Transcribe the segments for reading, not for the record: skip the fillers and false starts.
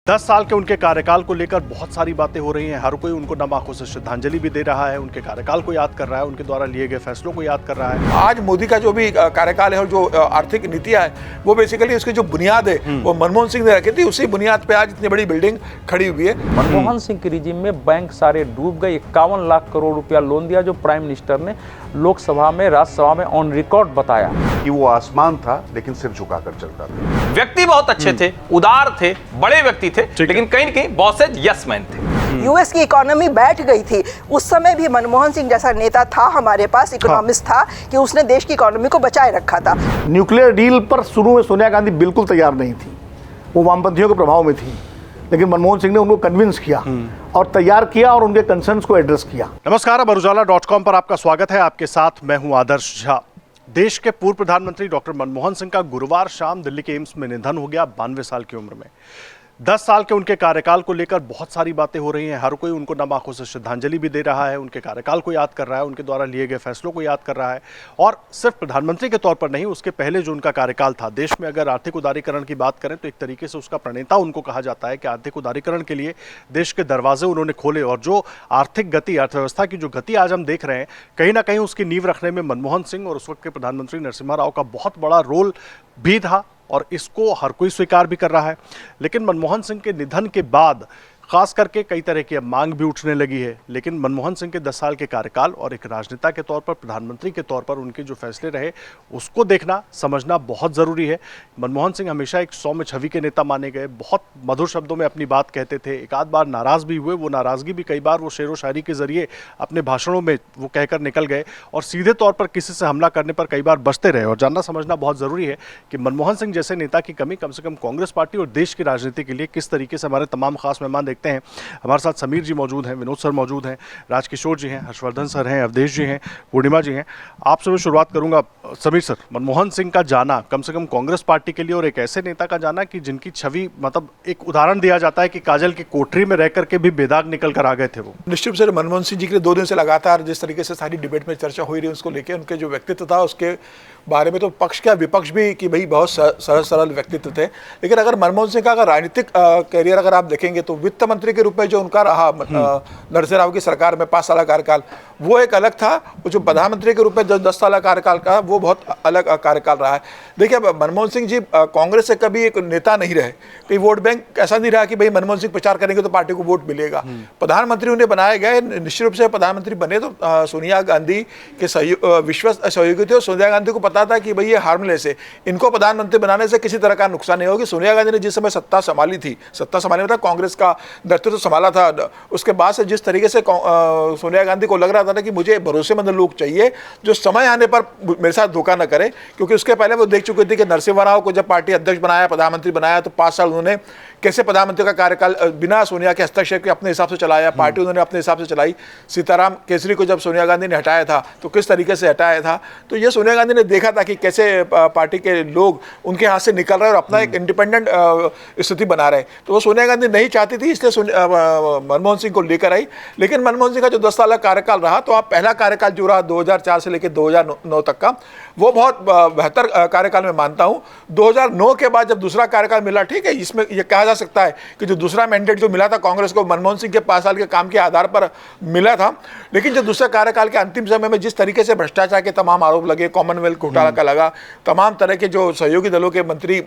10 साल के उनके कार्यकाल को लेकर बहुत सारी बातें हो रही हैं। हर कोई उनको नम आंखों से श्रद्धांजलि भी दे रहा है, उनके कार्यकाल को याद कर रहा है, उनके द्वारा लिए गए फैसलों को याद कर रहा है। आज मोदी का जो भी कार्यकाल है और जो आर्थिक नीतियां है वो बेसिकली उसकी जो बुनियाद है वो मनमोहन सिंह ने रखी थी। उसी बुनियाद पे आज इतनी बड़ी बिल्डिंग खड़ी हुई है। मनमोहन सिंह के रिजिम में बैंक सारे डूब गए। 51 लाख करोड़ रुपया लोन दिया, जो प्राइम मिनिस्टर ने लोकसभा में राज्यसभा में ऑन रिकॉर्ड बताया कि वो आसमान था लेकिन सिर झुकाकर चलता था। व्यक्ति बहुत अच्छे थे, उदार थे, बड़े व्यक्ति थे, लेकिन कहीं न कहीं बॉसेज यस मैन थे। यूएस की इकोनॉमी बैठ गई थी। उस समय भी मनमोहन सिंह जैसा नेता था हमारे पास, इकोनॉमिस्ट था, कि उसने देश की इकोनॉमी को बचाए रखा था। न्यूक्लियर डील पर शुरू में सोनिया गांधी बिल्कुल तैयार नहीं थी, वो वामपंथियों के प्रभाव में थी, लेकिन मनमोहन सिंह ने उनको कन्विंस किया और तैयार किया और उनके कंसर्न्स को एड्रेस किया। नमस्कार, अब ujaala.com पर आपका स्वागत है। आपके साथ मैं हूं आदर्श झा। देश के पूर्व प्रधानमंत्री डॉक्टर मनमोहन सिंह का गुरुवार शाम दिल्ली के एम्स में निधन हो गया, 92 साल की उम्र में। 10 साल के उनके कार्यकाल को लेकर बहुत सारी बातें हो रही हैं। हर कोई उनको नम आंखों से श्रद्धांजलि भी दे रहा है, उनके कार्यकाल को याद कर रहा है, उनके द्वारा लिए गए फैसलों को याद कर रहा है। और सिर्फ प्रधानमंत्री के तौर पर नहीं, उसके पहले जो उनका कार्यकाल था, देश में अगर आर्थिक उदारीकरण की बात करें तो एक तरीके से उसका प्रणेता उनको कहा जाता है कि आर्थिक उदारीकरण के लिए देश के दरवाजे उन्होंने खोले। और जो आर्थिक गति, अर्थव्यवस्था की जो गति आज हम देख रहे हैं, कहीं ना कहीं उसकी नींव रखने में मनमोहन सिंह और उस वक्त के प्रधानमंत्री नरसिम्हा राव का बहुत बड़ा रोल भी था, और इसको हर कोई स्वीकार भी कर रहा है। लेकिन मनमोहन सिंह के निधन के बाद खास करके कई तरह की मांग भी उठने लगी है। लेकिन मनमोहन सिंह के 10 साल के कार्यकाल और एक राजनेता के तौर पर, प्रधानमंत्री के तौर पर उनके जो फैसले रहे, उसको देखना समझना बहुत ज़रूरी है। मनमोहन सिंह हमेशा एक सौम्य छवि के नेता माने गए, बहुत मधुर शब्दों में अपनी बात कहते थे। एक आध बार नाराज़ भी हुए, वो नाराज़गी भी कई बार वो शेर व शायरी के जरिए अपने भाषणों में वो कहकर निकल गए, और सीधे तौर पर किसी से हमला करने पर कई बार बचते रहे। और जानना समझना बहुत ज़रूरी है कि मनमोहन सिंह जैसे नेता की कमी कम से कम कांग्रेस पार्टी और देश की राजनीति के लिए किस तरीके से। हमारे तमाम खास मेहमान देखते हैं। हमारे साथ समीर जी मौजूद हैं, विनोद सर मौजूद हैं, राजकिशोर जी हैं, हर्षवर्धन सर हैं, अवधेश जी हैं, पूर्णिमा जी हैं। आपसे मैं शुरुआत करूंगा। समीर सर, मनमोहन सिंह का जाना कम से कम कांग्रेस पार्टी के लिए, और एक ऐसे नेता का जाना कि जिनकी छवि, मतलब एक उदाहरण दिया जाता है कि काजल की कोठरी में रह करके भी बेदाग निकल कर आ गए थे वो। निश्चित रूप से मनमोहन सिंह जी के लिए 2 दिन से लगातार जिस तरीके से सारी डिबेट में चर्चा हो रही है उसको लेकर, उनके जो व्यक्तित्व था उसके बारे में तो पक्ष क्या विपक्ष भी कि भाई बहुत सरल व्यक्तित्व थे। लेकिन अगर मनमोहन सिंह का अगर राजनीतिक करियर अगर आप देखेंगे तो वित्त मंत्री के रूप में जो उनका रहा नरसिम्हा राव की सरकार में 5 साल कार्यकाल, वो एक अलग था। वो जो प्रधानमंत्री के रूप में जो 10 साल कार्यकाल का, वो बहुत अलग कार्यकाल रहा है। देखिए, मनमोहन सिंह जी कांग्रेस से कभी एक नेता नहीं रहे, कहीं वोट बैंक ऐसा नहीं रहा कि भाई मनमोहन सिंह प्रचार करेंगे तो पार्टी को वोट मिलेगा। प्रधानमंत्री उन्हें बनाए गए, निश्चित रूप से प्रधानमंत्री बने तो सोनिया गांधी के विश्वस्त सहयोगी थे, और सोनिया गांधी को पता था कि भाई ये हार्मलेस है, इनको प्रधानमंत्री बनाने से किसी तरह का नुकसान नहीं होगी। सोनिया गांधी ने जिस समय सत्ता संभाली थी, सत्ता संभालने में कांग्रेस का नेतृत्व संभाला था, उसके बाद से जिस तरीके से सोनिया गांधी को लग रहा था ना कि मुझे भरोसेमंद लोग चाहिए जो समय आने पर मेरे साथ धोखा न करे, क्योंकि उसके पहले वो देख चुके थे कि नरसिम्हा राव को जब पार्टी अध्यक्ष बनाया, प्रधानमंत्री बनाया, तो 5 साल उन्होंने कैसे प्रधानमंत्री का कार्यकाल बिना सोनिया के हस्तक्षेप के अपने हिसाब से चलाया, पार्टी उन्होंने अपने हिसाब से चलाई। सीताराम केसरी को जब सोनिया गांधी ने हटाया था तो किस तरीके से हटाया था, तो ये सोनिया गांधी ने देखा था कि कैसे पार्टी के लोग उनके हाथ से निकल रहे और अपना एक इंडिपेंडेंट स्थिति बना रहे। तो वो सोनिया गांधी नहीं चाहती थी, इसलिए मनमोहन सिंह को लेकर आई। लेकिन मनमोहन सिंह का जो 10 साल कार्यकाल रहा, तो आप पहला कार्यकाल जो रहा 2004 से लेकर 2009 तक का, वो बहुत बेहतर कार्यकाल में मानता हूँ। 2009 के बाद जब दूसरा कार्यकाल मिला, ठीक है, इसमें यह कहा जा सकता है कि जो दूसरा मैंडेट जो मिला था कांग्रेस को, मनमोहन सिंह के 5 साल के काम के आधार पर मिला था। लेकिन जो दूसरे कार्यकाल के अंतिम समय में जिस तरीके से भ्रष्टाचार के तमाम आरोप लगे, कॉमनवेल्थ घोटाला का लगा, तमाम तरह के जो सहयोगी दलों के मंत्री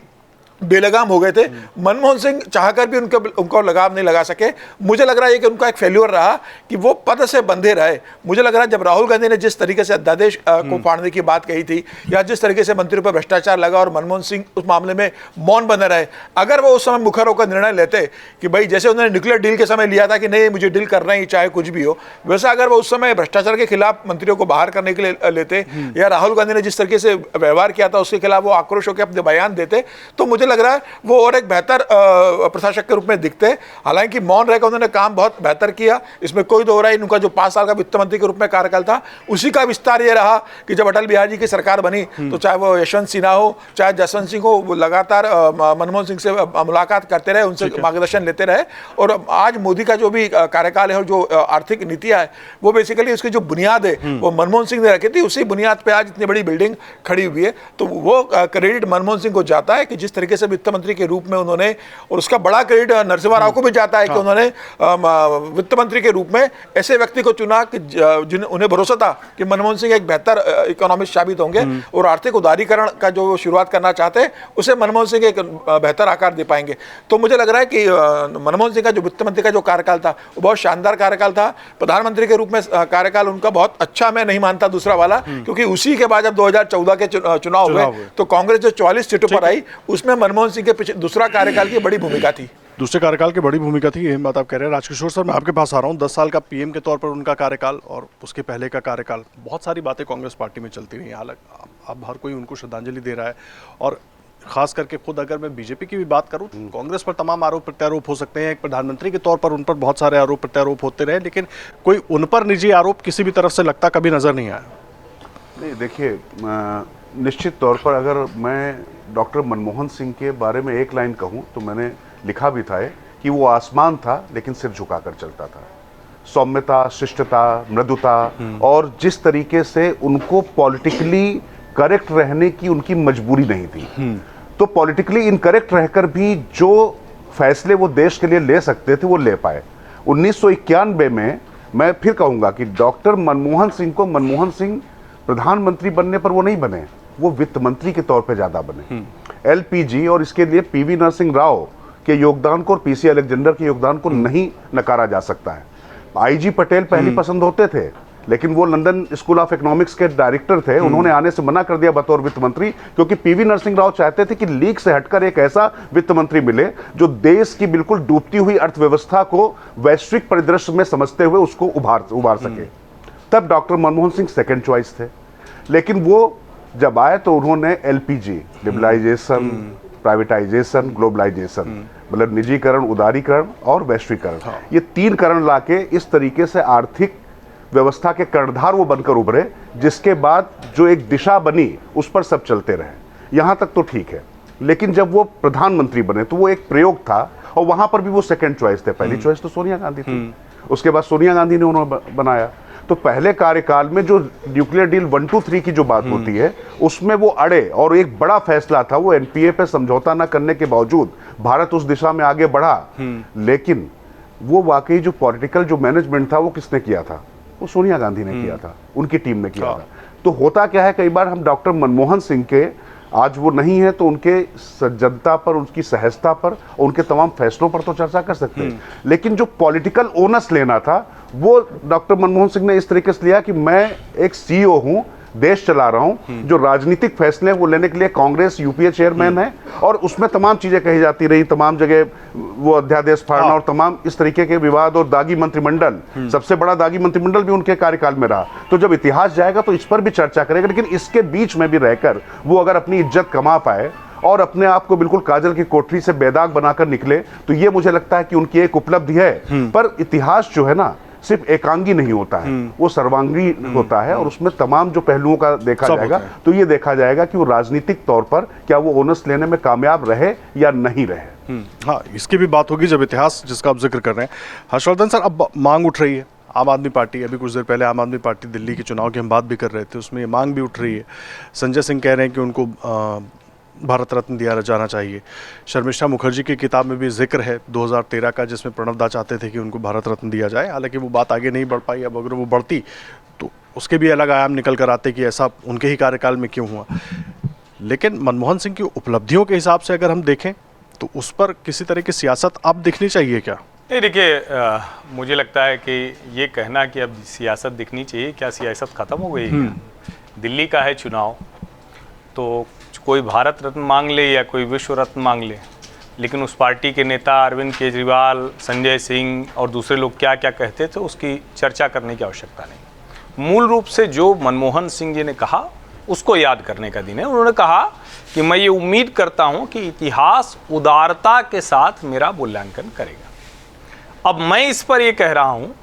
बेलगाम हो गए थे, मनमोहन सिंह चाहकर भी उनको लगाम नहीं लगा सके। मुझे लग रहा है कि उनका एक फेल्यूर रहा कि वो पद से बंधे रहे। मुझे लग रहा है जब राहुल गांधी ने जिस तरीके से अध्यादेश को फाड़ने की बात कही थी, या जिस तरीके से मंत्रियों पर भ्रष्टाचार लगा और मनमोहन सिंह उस मामले में मौन बने रहे, अगर वो उस समय मुखर होकर निर्णय लेते कि भाई जैसे उन्होंने न्यूक्लियर डील के समय लिया था कि नहीं मुझे डील करना ही चाहे कुछ भी हो, वैसा अगर वो उस समय भ्रष्टाचार के खिलाफ मंत्रियों को बाहर करने के लिए लेते, या राहुल गांधी ने जिस तरीके से व्यवहार किया था उसके खिलाफ वो आक्रोश होकर अपने बयान देते, तो मुझे लग रहा है वो और एक बेहतर प्रशासक के रूप में दिखते। हालांकि मौन रहकर उन्होंने काम बहुत बेहतर किया, इसमें कोई दो राय। उनका जो 5 साल का वित्त मंत्री के रूप में कार्यकाल था, उसी का विस्तार ये रहा कि जब अटल बिहारी जी की सरकार बनी, तो चाहे वो यशवंत सिन्हा हो, चाहे जसवंत सिंह हो, वो लगातार मनमोहन सिंह से मुलाकात करते रहे, उनसे मार्गदर्शन लेते रहे। और आज मोदी का जो भी कार्यकाल है और जो आर्थिक नीतियां है, वो बेसिकली उसकी जो बुनियाद है वो मनमोहन सिंह ने रखी थी। उसी बुनियाद पर आज इतनी बड़ी बिल्डिंग खड़ी हुई है, तो वो क्रेडिट मनमोहन सिंह को जाता है कि जिस तरीके से वित्त मंत्री के रूप में उन्होंने, और उसका बड़ा क्रेडिट नरसिम्हा राव को भी जाता है कि उन्होंने वित्त मंत्री के रूप में ऐसे व्यक्ति को चुना कि उन्हें भरोसा था कि मनमोहन सिंह एक बेहतर इकोनॉमिस्ट साबित होंगे और आर्थिक उदारीकरण का जो शुरुआत करना चाहते हैं उसे मनमोहन सिंह एक बेहतर आकार दे पाएंगे। तो मुझे लग रहा है कि मनमोहन सिंह का जो वित्त मंत्री का जो कार्यकाल था वो बहुत शानदार कार्यकाल था। प्रधानमंत्री के रूप में कार्यकाल उनका बहुत अच्छा मैं नहीं मानता दूसरा वाला, क्योंकि उसी के बाद जब 2014 के चुनाव हुए तो कांग्रेस जो 44 सीटों पर आई उसमें मनमोहन सिंह के पीछे दूसरा कार्यकाल की बड़ी भूमिका थी। दूसरे कार्यकाल की बड़ी भूमिका थी, यही बात आप कह रहे हैं। राजकिशोर सर, मैं आपके पास आ रहा हूँ। 10 साल का पीएम के तौर पर उनका कार्यकाल और उसके पहले का कार्यकाल, बहुत सारी बातें कांग्रेस पार्टी में चलती रही। हालांकि अब हर कोई उनको श्रद्धांजलि दे रहा है, और खास करके खुद अगर मैं बीजेपी की भी बात करूं, कांग्रेस पर तमाम आरोप प्रत्यारोप हो सकते हैं। एक प्रधानमंत्री के तौर पर उन पर बहुत सारे आरोप प्रत्यारोप होते रहे, लेकिन कोई उन पर निजी आरोप किसी भी तरफ से लगता कभी नजर नहीं आया। नहीं, देखिए, निश्चित तौर पर अगर मैं डॉक्टर मनमोहन सिंह के बारे में एक लाइन कहूं तो मैंने लिखा भी था कि वो आसमान था लेकिन सिर झुकाकर चलता था। सौम्यता, शिष्टता, मृदुता और जिस तरीके से उनको पॉलिटिकली करेक्ट रहने की उनकी मजबूरी नहीं थी, तो पॉलिटिकली इनकरेक्ट रहकर भी जो फैसले वो देश के लिए ले सकते थे वो ले पाए। 1991 में मैं फिर कहूंगा कि डॉक्टर मनमोहन सिंह को मनमोहन सिंह प्रधानमंत्री बनने पर वो नहीं बने, वो वित्त मंत्री के तौर पे ज्यादा बने। एलपीजी और इसके लिए पीवी नरसिंह राव के योगदान को और पीसी अलेक्जेंडर के योगदान को नहीं नकारा जा सकता है। आईजी पटेल पहली पसंद होते थे, लेकिन वो लंदन स्कूल ऑफ इकोनॉमिक्स के डायरेक्टर थे, उन्होंने आने से मना कर दिया बतौर वित्त मंत्री, क्योंकि पीवी नरसिंह राव चाहते थे कि लीग से हटकर एक ऐसा वित्त मंत्री मिले जो देश की बिल्कुल डूबती हुई अर्थव्यवस्था को वैश्विक परिदृश्य में समझते हुए उसको उभार सके। तब doctor Manmohan Singh second choice थे, लेकिन वो जब आए तो उन्होंने एलपीजी, लिबरलाइजेशन, प्राइवेटाइजेशन, ग्लोबलाइजेशन, मतलब निजीकरण, उदारीकरण और वैश्वीकरण, ये 3 करण लाके इस तरीके से आर्थिक व्यवस्था के कर्णधार वो बनकर उभरे, जिसके बाद जो एक दिशा बनी उस पर सब चलते रहे। यहां तक तो ठीक है, लेकिन जब वो प्रधानमंत्री बने तो वो एक प्रयोग था, और वहां पर भी वो सेकंड चॉइस थे। पहली चॉइस तो सोनिया गांधी थी, उसके बाद सोनिया गांधी ने उन्होंने बनाया। तो पहले कार्यकाल में जो न्यूक्लियर डील 1-2-3 की जो बात होती है उसमें वो अड़े, और एक बड़ा फैसला था, वो एनपीए पे समझौता न करने के बावजूद भारत उस दिशा में आगे बढ़ा। लेकिन वो वाकई जो पॉलिटिकल जो मैनेजमेंट था वो किसने किया था? वो सोनिया गांधी ने किया था, उनकी टीम ने किया था। तो होता क्या है, कई बार हम डॉक्टर मनमोहन सिंह के आज वो नहीं है तो उनके सज्जनता पर, उनकी सहजता पर, उनके तमाम फैसलों पर तो चर्चा कर सकते हैं, लेकिन जो पॉलिटिकल ओनर्स लेना था वो डॉक्टर मनमोहन सिंह ने इस तरीके से लिया कि मैं एक सीईओ हूं, देश चला रहा हूं, जो राजनीतिक फैसले वो लेने के लिए कांग्रेस यूपीए चेयरमैन है, और उसमें तमाम चीजें कही जाती रही, तमाम जगह वो अध्यादेश फाड़ना और तमाम इस तरीके के विवाद, और दागी मंत्रिमंडल, सबसे बड़ा दागी मंत्रिमंडल भी उनके कार्यकाल में रहा। तो जब इतिहास जाएगा तो इस पर भी चर्चा करेगा, लेकिन इसके बीच में भी रहकर वो अगर अपनी इज्जत कमा पाए और अपने आप को बिल्कुल काजल की कोठरी से बेदाग बनाकर निकले, तो ये मुझे लगता है कि उनकी एक उपलब्धि है। पर इतिहास जो है ना, सिर्फ एकांगी नहीं होता है, वो सर्वांगी होता है, और उसमें तमाम जो पहलुओं का देखा जाएगा, तो ये देखा जाएगा कि वो राजनीतिक तौर पर क्या वो ओनर्स लेने में कामयाब रहे या नहीं रहे। हाँ, इसकी भी बात होगी जब इतिहास जिसका आप जिक्र कर रहे हैं। हर्षवर्धन सर, अब मांग उठ रही है, आम आदमी पार्टी, अभी कुछ देर पहले आम आदमी पार्टी दिल्ली के चुनाव की हम बात भी कर रहे थे, उसमें ये मांग भी उठ रही है। संजय सिंह कह रहे हैं कि उनको भारत रत्न दिया जाना चाहिए। शर्मिष्ठा मुखर्जी की किताब में भी जिक्र है 2013 का, जिसमें प्रणब दा चाहते थे कि उनको भारत रत्न दिया जाए। हालांकि वो बात आगे नहीं बढ़ पाई। अब अगर वो बढ़ती तो उसके भी अलग आयाम निकल कर आते कि ऐसा उनके ही कार्यकाल में क्यों हुआ। लेकिन मनमोहन सिंह की उपलब्धियों के हिसाब से अगर हम देखें तो उस पर किसी तरह की सियासत अब दिखनी चाहिए क्या? नहीं, देखिए, मुझे लगता है कि ये कहना कि अब सियासत दिखनी चाहिए, क्या सियासत ख़त्म हो गई है? दिल्ली का है चुनाव, तो कोई भारत रत्न मांग ले या कोई विश्व रत्न मांग ले, लेकिन उस पार्टी के नेता अरविंद केजरीवाल, संजय सिंह और दूसरे लोग क्या क्या कहते थे उसकी चर्चा करने की आवश्यकता नहीं। मूल रूप से जो मनमोहन सिंह जी ने कहा उसको याद करने का दिन है। उन्होंने कहा कि मैं ये उम्मीद करता हूँ कि इतिहास उदारता के साथ मेरा मूल्यांकन करेगा। अब मैं इस पर ये कह रहा हूँ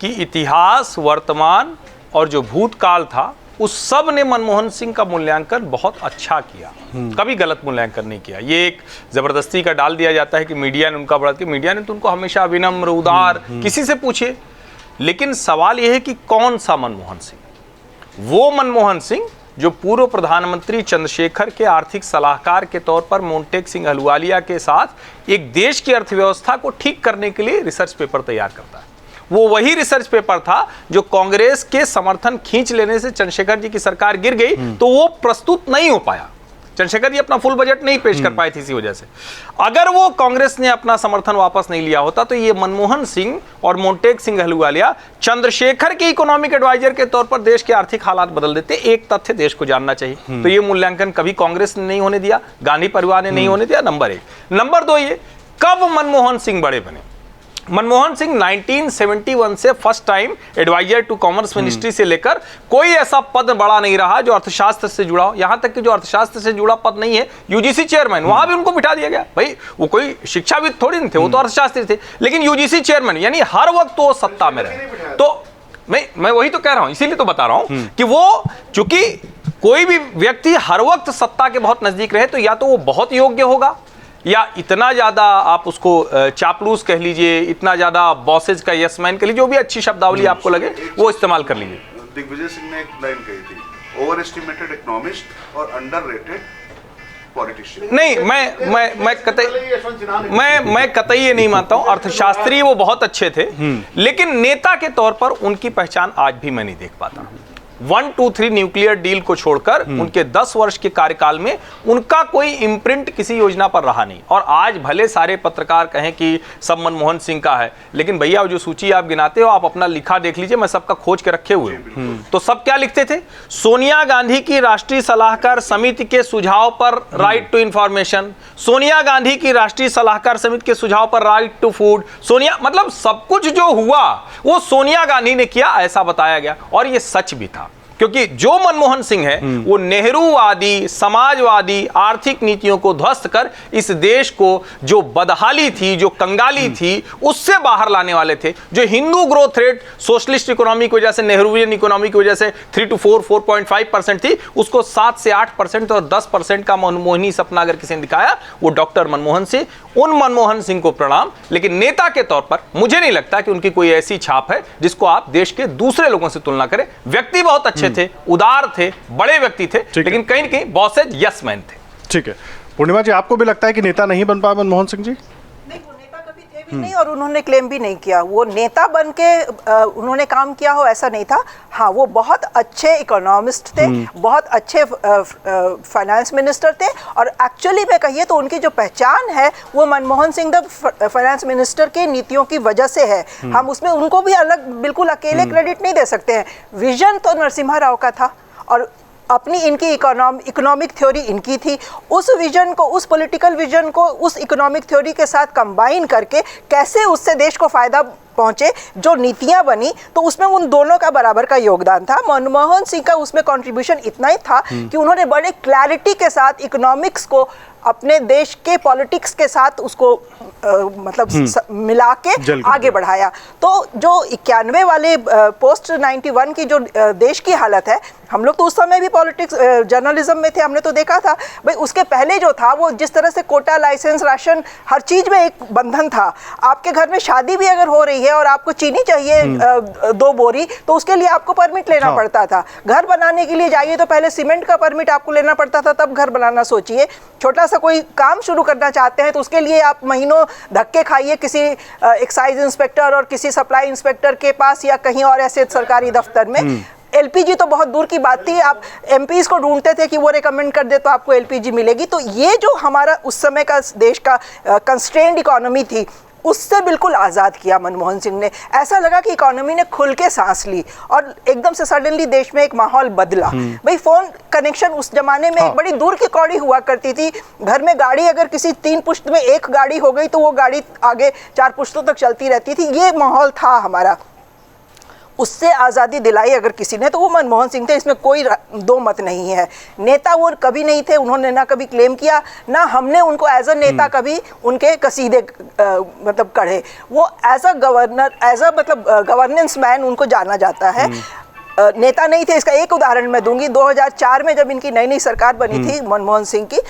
कि इतिहास, वर्तमान और जो भूतकाल था, उस सब ने मनमोहन सिंह का मूल्यांकन बहुत अच्छा किया, कभी गलत मूल्यांकन नहीं किया। ये एक जबरदस्ती का डाल दिया जाता है कि मीडिया ने उनका बढ़ा, मीडिया ने तो उनको हमेशा विनम्र, उदार, किसी से पूछे। लेकिन सवाल यह है कि कौन सा मनमोहन सिंह? वो मनमोहन सिंह जो पूर्व प्रधानमंत्री चंद्रशेखर के आर्थिक सलाहकार के तौर पर मोंटेक सिंह अहलूवालिया के साथ एक देश की अर्थव्यवस्था को ठीक करने के लिए रिसर्च पेपर तैयार करता है। वो वही रिसर्च पेपर था जो कांग्रेस के समर्थन खींच लेने से चंद्रशेखर जी की सरकार गिर गई, तो वो प्रस्तुत नहीं हो पाया। चंद्रशेखर जी अपना फुल बजट नहीं पेश कर पाए थे इसी वजह से। अगर वो कांग्रेस ने अपना समर्थन वापस नहीं लिया होता तो ये मनमोहन सिंह और मोंटेक सिंह अहलूवालिया चंद्रशेखर के इकोनॉमिक एडवाइजर के तौर पर देश के आर्थिक हालात बदल देते। एक तथ्य देश को जानना चाहिए, तो ये मूल्यांकन कभी कांग्रेस ने नहीं होने दिया, गांधी परिवार ने नहीं होने दिया, नंबर 1। नंबर 2, ये कब मनमोहन सिंह बड़े बने? मनमोहन सिंह 1971 से first time adviser to commerce ministry से लेकर कोई ऐसा पद बड़ा नहीं रहा जो अर्थशास्त्र से जुड़ा हो। यहां तक कि जो अर्थशास्त्र से जुड़ा पद नहीं है, यूजीसी चेयरमैन, वहां भी उनको बिठा दिया गया। भाई वो कोई शिक्षाविद थोड़ी नहीं थे, वो तो अर्थशास्त्री थे, लेकिन यूजीसी चेयरमैन, यानी हर वक्त वो सत्ता में रहे। तो मैं वही तो कह रहा हूं, इसीलिए तो बता रहा हूं कि वो, चूंकि कोई भी व्यक्ति हर वक्त सत्ता के बहुत नजदीक रहे तो या तो वो बहुत योग्य होगा, या इतना ज्यादा आप उसको चापलूस कह लीजिए, इतना ज्यादा बॉसेज का यसमैन कह लीजिए, जो भी अच्छी शब्दावली आपको लगे वो इस्तेमाल कर लीजिए। दिग्विजय सिंह ने एक लाइन कही थी, ओवर एस्टिमेटेड इकोनॉमिस्ट और अंडररेटेड पॉलिटिशियन। नहीं, मैं कतई ये नहीं मानता हूं। अर्थशास्त्री वो बहुत अच्छे थे, लेकिन नेता के तौर पर उनकी पहचान आज भी मैं नहीं देख पाता। 1, 2, 3 न्यूक्लियर डील को छोड़कर उनके 10 वर्ष के कार्यकाल में उनका कोई इम्प्रिंट किसी योजना पर रहा नहीं। और आज भले सारे पत्रकार कहें कि सब मनमोहन सिंह का है, लेकिन भैया जो सूची आप गिनाते हो, आप अपना लिखा देख लीजिए, मैं सबका खोज के रखे हुए हूं। तो सब क्या लिखते थे? सोनिया गांधी की राष्ट्रीय सलाहकार समिति के सुझाव पर right to information, Sonia Gandhi की राष्ट्रीय सलाहकार समिति के सुझाव पर राइट टू फूड, सोनिया, मतलब सब कुछ जो हुआ वो सोनिया गांधी ने किया, ऐसा बताया गया। और ये सच भी था, क्योंकि जो मनमोहन सिंह है वो नेहरूवादी, समाजवादी आर्थिक नीतियों को ध्वस्त कर इस देश को जो बदहाली थी, जो कंगाली थी, उससे बाहर लाने वाले थे। जो Hindu growth rate socialist economy की वजह से, नेहरूवियन इकोनॉमी की वजह से 3 to 4.5% थी, उसको 7 से 8% और 10% का मनमोहनी सपना अगर किसी ने दिखाया, वो डॉक्टर मनमोहन सिंह। उन मनमोहन सिंह को प्रणाम, लेकिन नेता के तौर पर मुझे नहीं लगता कि उनकी कोई ऐसी छाप है जिसको आप देश के दूसरे लोगों से तुलना करें। व्यक्ति बहुत अच्छे थे, उदार थे, बड़े व्यक्ति थे, लेकिन कहीं न कहीं बॉसेज यस मैन थे। ठीक है, पूर्णिमा जी, आपको भी लगता है कि नेता नहीं बन पाए मनमोहन सिंह जी? नहीं, वो नेता कभी थे भी नहीं, और उन्होंने क्लेम भी नहीं किया वो नेता बन के उन्होंने काम किया हो, ऐसा नहीं था। हाँ, वो बहुत अच्छे इकोनॉमिस्ट थे, बहुत अच्छे फाइनेंस मिनिस्टर थे, और एक्चुअली में कहिए तो उनकी जो पहचान है वो Manmohan Singh the finance minister के नीतियों की वजह से है। हम उसमें उनको भी अलग बिल्कुल अकेले क्रेडिट नहीं दे सकते हैं। विजन तो नरसिम्हा राव का था, और अपनी इनकी इकोनॉमिक थ्योरी इनकी थी। उस विजन को, उस पॉलिटिकल विजन को उस इकोनॉमिक थ्योरी के साथ कंबाइन करके कैसे उससे देश को फायदा पहुंचे, जो नीतियां बनी, तो उसमें उन दोनों का बराबर का योगदान था। मनमोहन सिंह का उसमें कंट्रीब्यूशन इतना ही था कि उन्होंने बड़े क्लैरिटी के साथ इकोनॉमिक्स को अपने देश के पॉलिटिक्स के साथ उसको मतलब मिला के आगे बढ़ाया। तो जो 91 वाले पोस्ट 91 की जो देश की हालत है, हम लोग तो उस समय भी पॉलिटिक्स जर्नलिज्म में थे, हमने तो देखा था भाई उसके पहले जो था वो जिस तरह से कोटा, लाइसेंस, राशन, हर चीज में एक बंधन था। आपके घर में शादी भी अगर हो रही है और आपको चीनी चाहिए 2 बोरी, तो उसके लिए आपको परमिट लेना पड़ता था। घर बनाने के लिए जाइए तो पहले सीमेंट का परमिट आपको लेना पड़ता था, तब घर बनाना सोचिए। छोटा सा कोई काम शुरू करना चाहते हैं तो उसके लिए आप महीनों धक्के खाइए किसी एक्साइज इंस्पेक्टर और किसी सप्लाई इंस्पेक्टर के पास या कहीं और ऐसे सरकारी दफ्तर में। एलपीजी तो बहुत दूर की बात थी, आप एमपीज को ढूंढते थे कि वो रिकमेंड कर दे तो आपको एलपीजी मिलेगी। तो ये जो हमारा उस समय का देश का कंस्ट्रेंड इकोनॉमी थी, उससे बिल्कुल आज़ाद किया मनमोहन सिंह ने। ऐसा लगा कि इकोनॉमी ने खुल के सांस ली और एकदम से सडनली देश में एक माहौल बदला। भाई फोन कनेक्शन उस जमाने में एक बड़ी दूर की कौड़ी हुआ करती थी। घर में गाड़ी अगर किसी 3 पुश्त में एक गाड़ी हो गई तो वो गाड़ी आगे 4 पुश्तों तक चलती रहती थी। ये माहौल था हमारा। उससे आज़ादी दिलाई अगर किसी ने तो वो मनमोहन सिंह थे, इसमें कोई दो मत नहीं है। नेता वो कभी नहीं थे, उन्होंने ना कभी क्लेम किया, ना हमने उनको एज अ नेता कभी उनके कसीदे मतलब कढ़े। वो as a governor, as a मतलब गवर्नेंस मैन उनको जाना जाता है। नेता नहीं थे। इसका एक उदाहरण मैं दूंगी। 2004 में जब इनकी नई नई सरकार बनी थी मनमोहन सिंह की,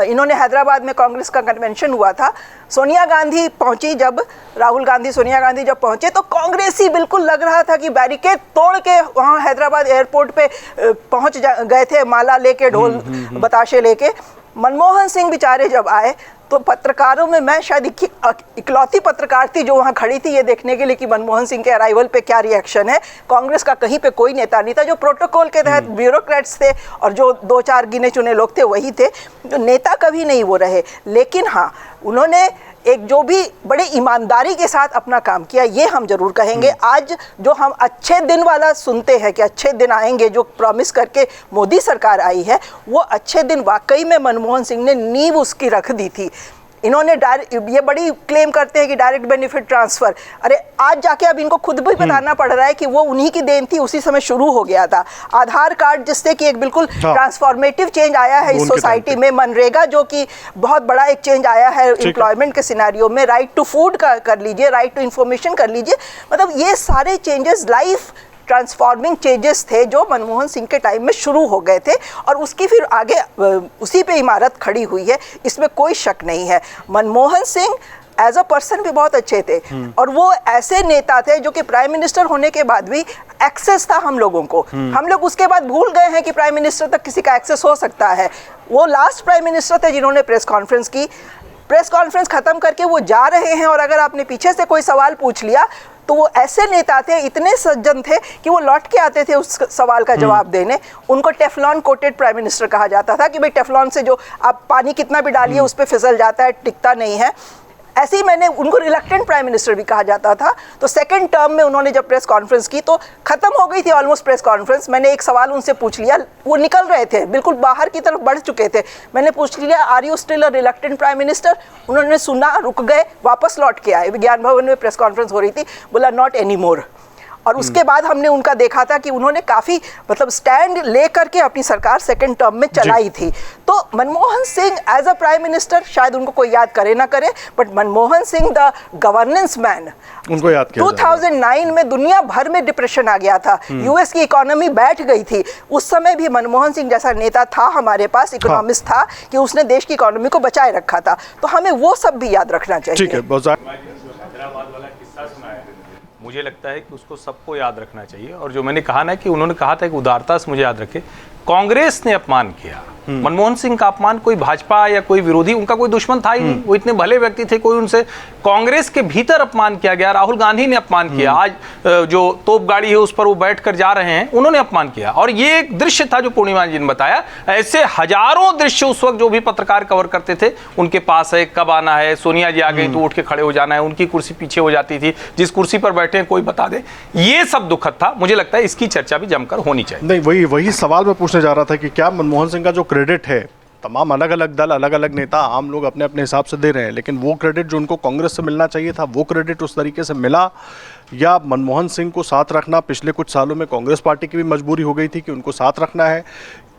इन्होंने हैदराबाद में कांग्रेस का कन्वेंशन हुआ था, सोनिया गांधी पहुंची, जब राहुल गांधी सोनिया गांधी जब पहुंचे तो कांग्रेस ही बिल्कुल लग रहा था कि बैरिकेड तोड़ के वहाँ हैदराबाद एयरपोर्ट पे पहुंच गए थे, माला लेके, ढोल बताशे लेके। मनमोहन सिंह बेचारे जब आए तो पत्रकारों में मैं शायद इकलौती पत्रकार थी जो वहाँ खड़ी थी ये देखने के लिए कि मनमोहन सिंह के अराइवल पे क्या रिएक्शन है। कांग्रेस का कहीं पे कोई नेता नहीं था, जो प्रोटोकॉल के तहत ब्यूरोक्रेट्स थे और जो 2-4 गिने चुने लोग थे वही थे, जो नेता कभी नहीं वो रहे। लेकिन हाँ, उन्होंने एक जो भी बड़ी ईमानदारी के साथ अपना काम किया, ये हम जरूर कहेंगे। आज जो हम अच्छे दिन वाला सुनते हैं कि अच्छे दिन आएंगे, जो प्रॉमिस करके मोदी सरकार आई है, वो अच्छे दिन वाकई में मनमोहन सिंह ने नींव उसकी रख दी थी। इन्होंने ये बड़ी क्लेम करते हैं कि डायरेक्ट बेनिफिट ट्रांसफ़र, अरे आज जाके अब इनको खुद भी बताना पड़ रहा है कि वो उन्हीं की देन थी, उसी समय शुरू हो गया था। आधार कार्ड जिससे कि एक बिल्कुल ट्रांसफॉर्मेटिव चेंज आया है इस सोसाइटी में, मनरेगा जो कि बहुत बड़ा एक चेंज आया है एम्प्लॉयमेंट के सिनेरियो में, राइट टू फूड का कर लीजिए, राइट टू इन्फॉर्मेशन कर लीजिए, मतलब ये सारे चेंजेस लाइफ ट्रांसफॉर्मिंग चेंजेस थे जो मनमोहन सिंह के टाइम में शुरू हो गए थे और उसकी फिर आगे उसी पे इमारत खड़ी हुई है, इसमें कोई शक नहीं है। Manmohan Singh as a person भी बहुत अच्छे थे और वो ऐसे नेता थे जो कि प्राइम मिनिस्टर होने के बाद भी एक्सेस था हम लोगों को। हम लोग उसके बाद भूल गए हैं कि प्राइम मिनिस्टर तक किसी का एक्सेस हो सकता है। वो लास्ट प्राइम मिनिस्टर थे जिन्होंने प्रेस कॉन्फ्रेंस की, प्रेस कॉन्फ्रेंस खत्म करके वो जा रहे हैं और अगर आपने पीछे से कोई सवाल पूछ लिया तो वो ऐसे नेता थे, इतने सज्जन थे कि वो लौट के आते थे उस सवाल का जवाब देने। उनको टेफलॉन कोटेड प्राइम मिनिस्टर कहा जाता था कि भाई टेफलॉन से जो आप पानी कितना भी डालिए उस पर फिसल जाता है, टिकता नहीं है। ऐसे ही मैंने उनको रिलक्टेंट प्राइम मिनिस्टर भी कहा जाता था। तो सेकंड टर्म में उन्होंने जब प्रेस कॉन्फ्रेंस की तो खत्म हो गई थी ऑलमोस्ट प्रेस कॉन्फ्रेंस। मैंने एक सवाल उनसे पूछ लिया, वो निकल रहे थे, बिल्कुल बाहर की तरफ बढ़ चुके थे। मैंने पूछ लिया, are you still a reluctant prime minister? उन्होंने सुना, रुक गए, वापस लौट के आए। विज्ञान भवन में प्रेस कॉन्फ्रेंस हो रही थी, बोला नॉट एनी मोर। और उसके बाद हमने उनका देखा था कि उन्होंने काफ़ी मतलब स्टैंड ले करके अपनी सरकार सेकंड टर्म में चलाई थी। तो Manmohan Singh as a prime minister, शायद उनको कोई याद करे ना करे, but Manmohan Singh the governance man, उनको याद किया 2009 में दुनिया भर में डिप्रेशन आ गया था, यूएस की इकोनॉमी बैठ गई थी, उस समय भी मनमोहन सिंह जैसा नेता था हमारे पास, इकोनॉमिस्ट था कि उसने देश की इकोनॉमी को बचाए रखा था। तो हमें वो सब भी याद रखना चाहिए। ठीक है, हैदराबाद वाला किस्सा सुना है, मुझे लगता है कि उसको सबको याद रखना चाहिए। और जो मैंने कहा ना कि उन्होंने कहा था कि उदारता से मुझे याद रखे, कांग्रेस ने अपमान किया मनमोहन सिंह का अपमान, कोई भाजपा या कोई विरोधी, उनका कोई दुश्मन था ही नहीं, वो इतने भले व्यक्ति थे, कोई उनसे कांग्रेस के भीतर अपमान किया गया। राहुल गांधी ने अपमान किया, आज जो तोप गाड़ी है उस पर वो बैठकर जा रहे हैं, उन्होंने अपमान किया। और ये एक दृश्य था जो पूर्णिमा जी ने बताया, ऐसे हजारों दृश्य उस वक्त जो भी पत्रकार कवर करते थे उनके पास है, कब आना है, सोनिया जी आ गई तो उठ के खड़े हो जाना है, उनकी कुर्सी पीछे हो जाती थी, जिस कुर्सी पर बैठे हैं कोई बता दे, ये सब दुखद था। मुझे लगता है इसकी चर्चा भी जमकर होनी चाहिए। नहीं, वही सवाल मैं पूछने जा रहा था कि क्या मनमोहन सिंह का जो क्रेडिट है, तमाम अलग अलग दल, अलग अलग नेता, आम लोग अपने अपने हिसाब से दे रहे हैं, लेकिन वो क्रेडिट जो उनको कांग्रेस से मिलना चाहिए था, वो क्रेडिट उस तरीके से मिला, या मनमोहन सिंह को साथ रखना पिछले कुछ सालों में कांग्रेस पार्टी की भी मजबूरी हो गई थी कि उनको साथ रखना है?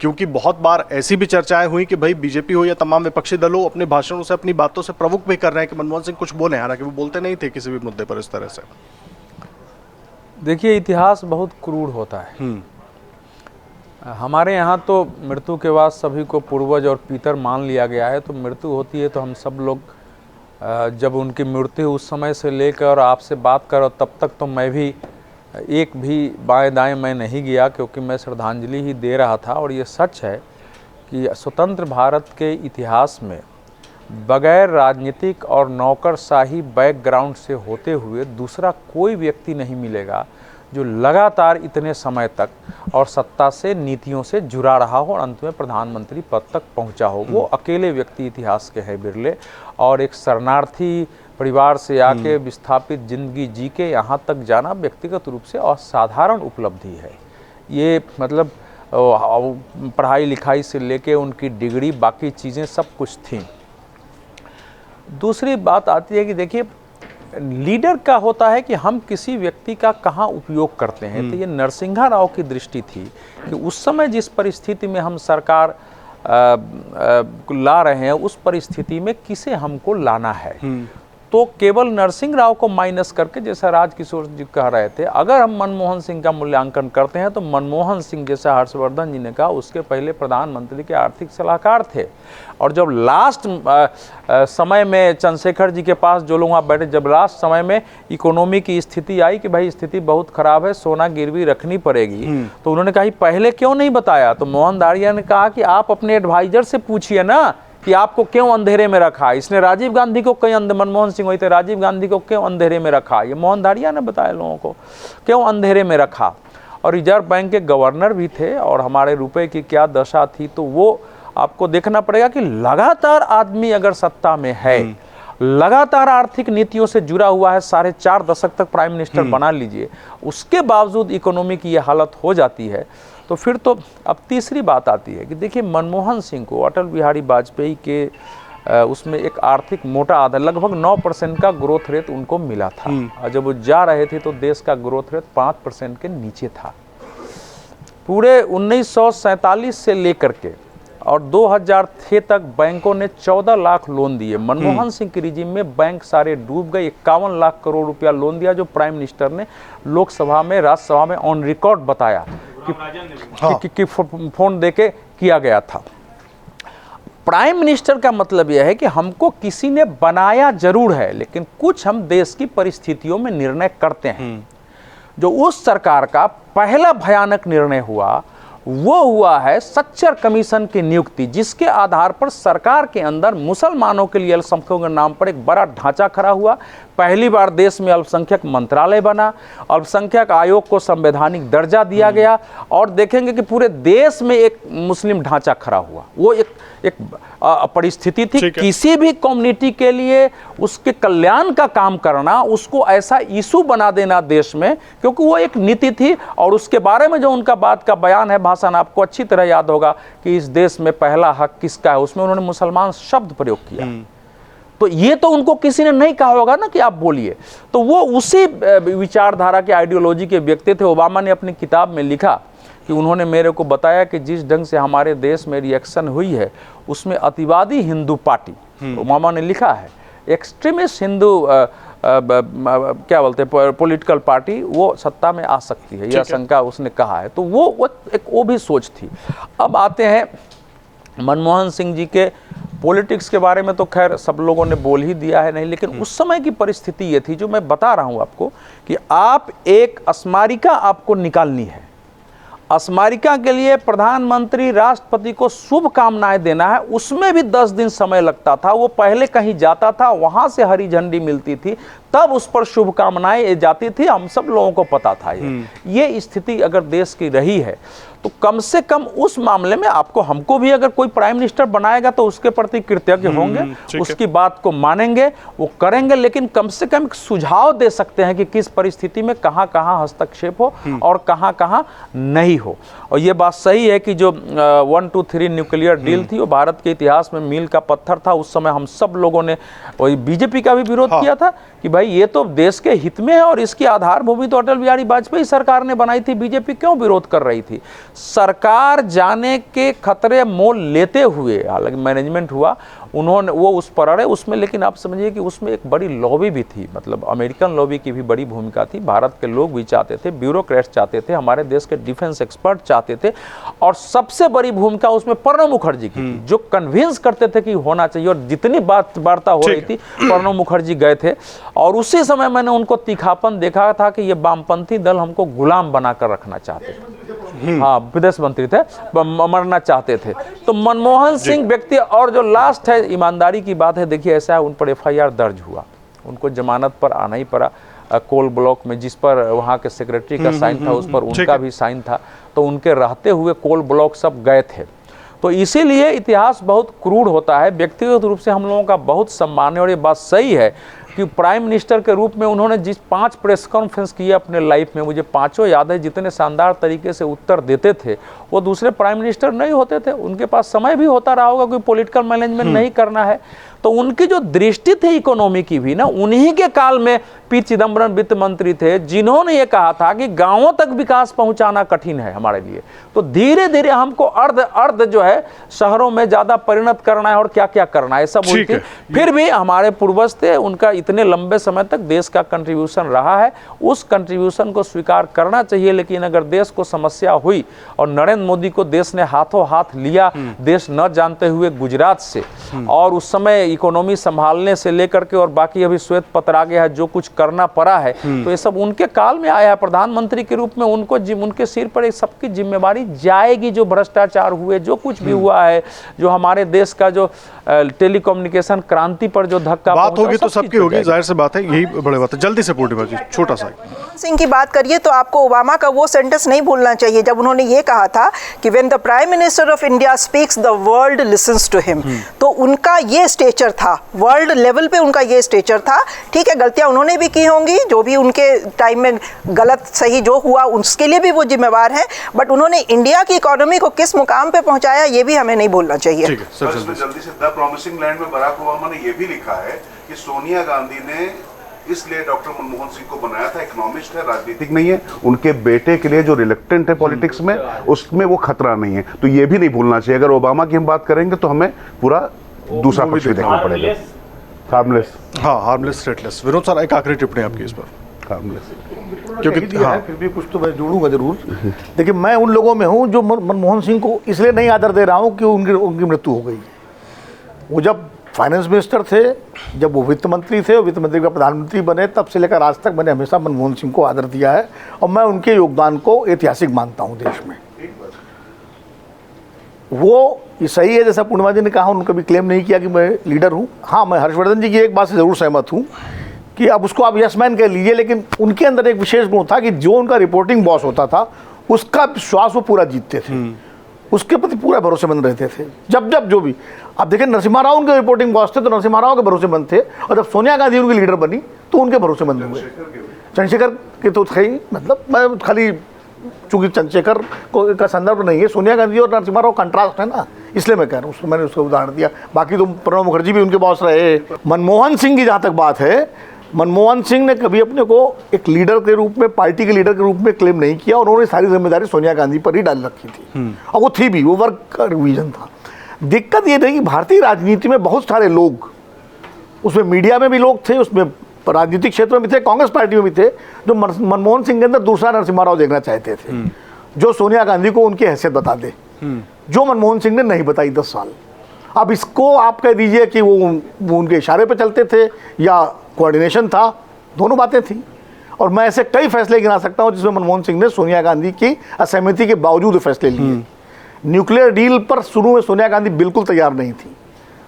क्योंकि बहुत बार ऐसी भी चर्चाएं हुई कि भाई बीजेपी हो या तमाम विपक्षी दलों अपने भाषणों से, अपनी बातों से प्रवुक भी कर रहे हैं कि मनमोहन सिंह कुछ बोले, हालांकि वो बोलते नहीं थे किसी भी मुद्दे पर इस तरह से। देखिए, इतिहास बहुत क्रूर होता है। हमारे यहाँ तो मृत्यु के बाद सभी को पूर्वज और पितर मान लिया गया है, तो मृत्यु होती है तो हम सब लोग जब उनकी मृत्यु उस समय से लेकर आपसे बात करो तब तक तो मैं भी एक भी बाएं दाएं मैं नहीं गया, क्योंकि मैं श्रद्धांजलि ही दे रहा था। और ये सच है कि स्वतंत्र भारत के इतिहास में बगैर राजनीतिक और नौकरशाही बैकग्राउंड से होते हुए दूसरा कोई व्यक्ति नहीं मिलेगा जो लगातार इतने समय तक और सत्ता से, नीतियों से जुड़ा रहा हो और अंत में प्रधानमंत्री पद तक पहुंचा हो। वो अकेले व्यक्ति इतिहास के हैं बिरले, और एक शरणार्थी परिवार से आके विस्थापित जिंदगी जी के यहाँ तक जाना व्यक्तिगत रूप से असाधारण उपलब्धि है। ये मतलब पढ़ाई लिखाई से लेके उनकी डिग्री, बाकी चीज़ें सब कुछ थीं। दूसरी बात आती है कि देखिए, लीडर का होता है कि हम किसी व्यक्ति का कहाँ उपयोग करते हैं। तो ये नरसिंहा राव की दृष्टि थी कि उस समय जिस परिस्थिति में हम सरकार ला रहे हैं, उस परिस्थिति में किसे हमको लाना है। तो केवल नरसिंह राव को माइनस करके, जैसा राजकिशोर जी कह रहे थे, अगर हम मनमोहन सिंह का मूल्यांकन करते हैं तो मनमोहन सिंह, जैसा हर्षवर्धन जी ने कहा, उसके पहले प्रधानमंत्री के आर्थिक सलाहकार थे। और जब लास्ट समय में चंद्रशेखर जी के पास जो लोग वहाँ बैठे, जब लास्ट समय में इकोनॉमी की स्थिति आई कि भाई स्थिति बहुत खराब है, सोना गिरवी रखनी पड़ेगी, तो उन्होंने कहा पहले क्यों नहीं बताया? तो मोहन दारिया ने कहा कि आप अपने एडवाइजर से पूछिए ना कि आपको क्यों अंधेरे में रखा। इसने राजीव गांधी को कई मनमोहन सिंह हुए थे, राजीव गांधी को क्यों अंधेरे में रखा, ये मोहन दारिया ने बताया लोगों को क्यों अंधेरे में रखा। और रिजर्व बैंक के गवर्नर भी थे, और हमारे रुपए की क्या दशा थी, तो वो आपको देखना पड़ेगा कि लगातार आदमी अगर सत्ता में है, लगातार आर्थिक नीतियों से जुड़ा हुआ है, 4.5 दशक तक प्राइम मिनिस्टर बना लीजिए, उसके बावजूद इकोनॉमी की ये हालत हो जाती है, तो फिर तो अब तीसरी बात आती है कि देखिए मनमोहन सिंह को अटल बिहारी वाजपेयी के उसमें एक आर्थिक मोटा आधार लगभग 9% का ग्रोथ रेट उनको मिला था, और जब वो जा रहे थे तो देश का ग्रोथ रेट 5% के नीचे था। पूरे 1947 से लेकर के और 2006 तक बैंकों ने 14 लाख लोन दिए। मनमोहन सिंह के रिजीम में बैंक सारे डूब गए। 51 लाख करोड़ रुपया लोन दिया, जो प्राइम मिनिस्टर ने लोकसभा में, राज्यसभा में ऑन रिकॉर्ड बताया कि फोन देके किया गया था। प्राइम मिनिस्टर का मतलब यह है कि हमको किसी ने बनाया जरूर है, लेकिन कुछ हम देश की परिस्थितियों में निर्णय करते हैं। जो उस सरकार का पहला भयानक निर्णय हुआ वो हुआ है सच्चर कमीशन की नियुक्ति, जिसके आधार पर सरकार के अंदर मुसलमानों के लिए अल्पसंख्यकों के नाम पर एक बड़ा ढांचा खड़ा हुआ। पहली बार देश में अल्पसंख्यक मंत्रालय बना, अल्पसंख्यक आयोग को संवैधानिक दर्जा दिया गया, और देखेंगे कि पूरे देश में एक मुस्लिम ढांचा खड़ा हुआ। वो एक परिस्थिति थी, किसी भी कम्युनिटी के लिए उसके कल्याण का काम करना, उसको ऐसा इशू बना देना देश में, क्योंकि वो एक नीति थी। और उसके बारे में जो उनका बात का बयान है, भाषण, आपको अच्छी तरह याद होगा कि इस देश में पहला हक किसका है, उसमें उन्होंने मुसलमान शब्द प्रयोग किया। तो ये तो उनको किसी ने नहीं कहा होगा ना कि आप बोलिए। तो वो उसी विचारधारा के, आइडियोलॉजी के व्यक्ति थे। ओबामा ने अपनी किताब में लिखा कि उन्होंने मेरे को बताया कि जिस ढंग से हमारे देश में रिएक्शन हुई है, उसमें अतिवादी हिंदू पार्टी, ओबामा ने लिखा है, एक्सट्रीमिस्ट हिंदू क्या बोलते हैं पॉलिटिकल पार्टी, वो सत्ता में आ सकती है, यह आशंका उसने कहा है। तो वो भी सोच थी। अब आते हैं मनमोहन सिंह जी के पॉलिटिक्स के बारे में, तो खैर सब लोगों ने बोल ही दिया है नहीं, लेकिन उस समय की परिस्थिति ये थी जो मैं बता रहा हूँ आपको, कि आप एक स्मारिका आपको निकालनी है। स्मारिका के लिए प्रधानमंत्री राष्ट्रपति को शुभकामनाएं देना है, उसमें भी 10 दिन समय लगता था। वो पहले कहीं जाता था, वहां से हरी झंडी मिलती थी, तब उस पर शुभकामनाएं जाती थी। हम सब लोगों को पता था ये स्थिति अगर देश की रही है, तो कम से कम उस मामले में आपको, हमको भी अगर कोई प्राइम मिनिस्टर बनाएगा तो उसके प्रति कृतज्ञ होंगे, उसकी बात को मानेंगे, वो करेंगे, लेकिन कम से कम सुझाव दे सकते हैं कि किस परिस्थिति में कहाँ कहाँ हस्तक्षेप हो और कहाँ कहाँ नहीं हो। और ये बात सही है कि जो 1, 2, 3 न्यूक्लियर डील थी, वो भारत के इतिहास में मील का पत्थर था। उस समय हम सब लोगों ने, वही बीजेपी का भी विरोध किया था कि भाई ये तो देश के हित में है, और इसकी आधारभूमि तो अटल बिहारी वाजपेयी सरकार ने बनाई थी, बीजेपी क्यों विरोध कर रही थी। सरकार जाने के खतरे मोल लेते हुए, हालांकि मैनेजमेंट हुआ, उन्होंने वो उस पर अड़े उसमें, लेकिन आप समझिए कि उसमें एक बड़ी लॉबी भी थी, मतलब अमेरिकन लॉबी की भी बड़ी भूमिका थी। भारत के लोग भी चाहते थे, ब्यूरोक्रेट्स चाहते थे, हमारे देश के डिफेंस एक्सपर्ट चाहते थे, और सबसे बड़ी भूमिका उसमें प्रणब मुखर्जी की थी, जो कन्विंस करते थे कि होना चाहिए। और जितनी वार्ता हो रही थी, प्रणब मुखर्जी गए थे, और उसी समय मैंने उनको तीखापन देखा था कि ये वामपंथी दल हमको गुलाम बनाकर रखना चाहते थे। हाँ, विदेश मंत्री थे, मरना चाहते थे। तो मनमोहन सिंह व्यक्ति, और जो लास्ट है, ईमानदारी की बात है, देखिए ऐसा है, उन पर FIR दर्ज हुआ, उनको जमानत पर आना ही पड़ा। कोल ब्लॉक में जिस पर वहाँ के सेक्रेटरी का साइन था, उस पर उनका भी साइन था, तो उनके रहते हुए कोल ब्लॉक सब गए थे। तो इसीलिए इतिहास बहुत क्रूर होता है। व्यक्तिगत रूप से हम लोगों का बहुत सम्मान है, और ये बात सही है कि प्राइम मिनिस्टर के रूप में उन्होंने जिस 5 प्रेस कॉन्फ्रेंस किए अपने लाइफ में, मुझे 5 याद है, जितने शानदार तरीके से उत्तर देते थे, वो दूसरे प्राइम मिनिस्टर नहीं होते थे। उनके पास समय भी होता रहा होगा, कोई पॉलिटिकल मैनेजमेंट नहीं करना है। तो उनकी जो दृष्टि थी इकोनॉमी की भी ना, उन्हीं के काल में पी चिदम्बरम वित्त मंत्री थे, जिन्होंने ये कहा था कि गांवों तक विकास पहुंचाना कठिन है हमारे लिए, तो धीरे धीरे हमको अर्ध जो है शहरों में ज्यादा परिणत करना है और क्या क्या करना है, सब ठीक है। फिर भी हमारे पूर्वज थे, उनका इतने लंबे समय तक देश का कंट्रीब्यूशन रहा है, उस कंट्रीब्यूशन को स्वीकार करना चाहिए। लेकिन अगर देश को समस्या हुई और नरेंद्र मोदी को देश ने हाथों हाथ लिया, देश न जानते हुए गुजरात से, और उस समय इकोनॉमी संभालने से लेकर के और बाकी अभी श्वेत पत्र आ गया है, जो कुछ करना पड़ा है, तो ये सब उनके काल में आया है। प्रधानमंत्री के रूप में उनको उनके सिर पर सबकी जिम्मेवारी जाएगी। जो भ्रष्टाचार हुए, जो कुछ भी हुआ है, जो हमारे देश का जो टेलीकम्युनिकेशन क्रांति पर जो धक्का बात होगी तो सबकी होगी, जाहिर सी बात है, यही बड़ी बात है। जल्दी से पूर्णिमा जी, छोटा सा सिंह की बात करिए तो आपको ओबामा का वो सेंटेंस नहीं भूलना चाहिए जब उन्होंने ये कहा था कि when the prime minister of India speaks the world listens to him. तो उनका ये स्टेचर था, वर्ल्ड लेवल पे उनका ये स्टेचर था। ठीक है, गलतियां उन्होंने भी की होंगी, जो भी उनके टाइम में गलत सही जो हुआ उसके लिए भी वो जिम्मेवार हैं, बट उन्होंने इंडिया की इकोनॉमी को किस मुकाम पे पहुंचाया ये भी हमें नहीं भूलना चाहिए। ठीक है सर, जल्दी से द प्रॉमिसिंग लैंड में बराक ओबामा ने यह भी लिखा है कि सोनिया गांधी ने इसलिए डॉक्टर मनमोहन सिंह को बनाया था, इकोनॉमिस्ट है, राजनीतिक नहीं है, उनके बेटे के लिए जो रिलेक्टेंट है पॉलिटिक्स में, उसमें वो खतरा नहीं है। तो ये भी नहीं भूलना चाहिए। अगर ओबामा की हम बात करेंगे तो हमें पूरा दूसरा पक्ष भी देखना पड़ेगा। हार्मलेस, हाँ, हार्मलेस रेटलेस। विनोद सर, एक आखिरी टिप्पणी आपकी इस पर। हार्मलेस, क्योंकि हाँ, फिर भी कुछ तो मैं जोड़ूंगा जरूर। देखिए, मैं उन लोगों में हूँ जो मनमोहन सिंह को इसलिए नहीं आदर दे रहा हूँ कि उनकी मृत्यु हो गई। वो जब फाइनेंस मिनिस्टर थे, जब वो वित्त मंत्री थे और वित्त मंत्री का प्रधानमंत्री बने, तब से लेकर आज तक मैंने हमेशा मनमोहन सिंह को आदर दिया है और मैं उनके योगदान को ऐतिहासिक मानता हूँ देश में। वो ये सही है, जैसा पूर्णिमा जी ने कहा, उन्होंने कभी क्लेम नहीं किया कि मैं लीडर हूँ। हाँ, मैं हर्षवर्धन जी की एक बात से ज़रूर सहमत हूँ कि अब उसको आप यस मैन कह लीजिए, लेकिन उनके अंदर एक विशेष गुण था कि जो उनका रिपोर्टिंग बॉस होता था उसका विश्वास वो पूरा जीतते थे, उसके प्रति पूरा भरोसेमंद रहते थे। जब जो भी आप देखें, नरसिम्हा राव उनके रिपोर्टिंग बॉस थे तो नरसिम्हा राव के भरोसेमंद थे, और जब सोनिया गांधी उनकी लीडर बनी तो उनके भरोसेमंद हुए। चंद्रशेखर के तो थे ही, मतलब मैं खाली चूंकि चंद्रशेखर का संदर्भ नहीं है, सोनिया गांधी और नरसिम्हा राव कंट्रास्ट है ना, इसलिए मैं कह रहा हूँ, मैंने उसका उदाहरण दिया। बाकी तो प्रणब मुखर्जी भी उनके बॉस रहे। मनमोहन सिंह की जहाँ तक बात है, मनमोहन सिंह ने कभी अपने को एक लीडर के रूप में, पार्टी के लीडर के रूप में क्लेम नहीं किया, और उन्होंने सारी जिम्मेदारी सोनिया गांधी पर ही डाल रखी थी, और वो थी भी, वो वर्क का रिवीजन था। दिक्कत ये रही कि भारतीय राजनीति में बहुत सारे लोग, उसमें मीडिया में भी लोग थे, उसमें राजनीतिक क्षेत्र में भी थे, कांग्रेस पार्टी में भी थे, जो मनमोहन सिंह के अंदर दूसरा नरसिम्हा राव देखना चाहते थे, जो सोनिया गांधी को उनकी हैसियत बता दे, जो मनमोहन सिंह ने नहीं बताई 10 साल। अब इसको आप कह दीजिए कि वो उनके इशारे पर चलते थे या कोऑर्डिनेशन था, दोनों बातें थी। और मैं ऐसे कई फैसले गिना सकता हूं जिसमें मनमोहन सिंह ने सोनिया गांधी की असहमति के बावजूद फैसले लिए। न्यूक्लियर डील पर शुरू में सोनिया गांधी बिल्कुल तैयार नहीं थी,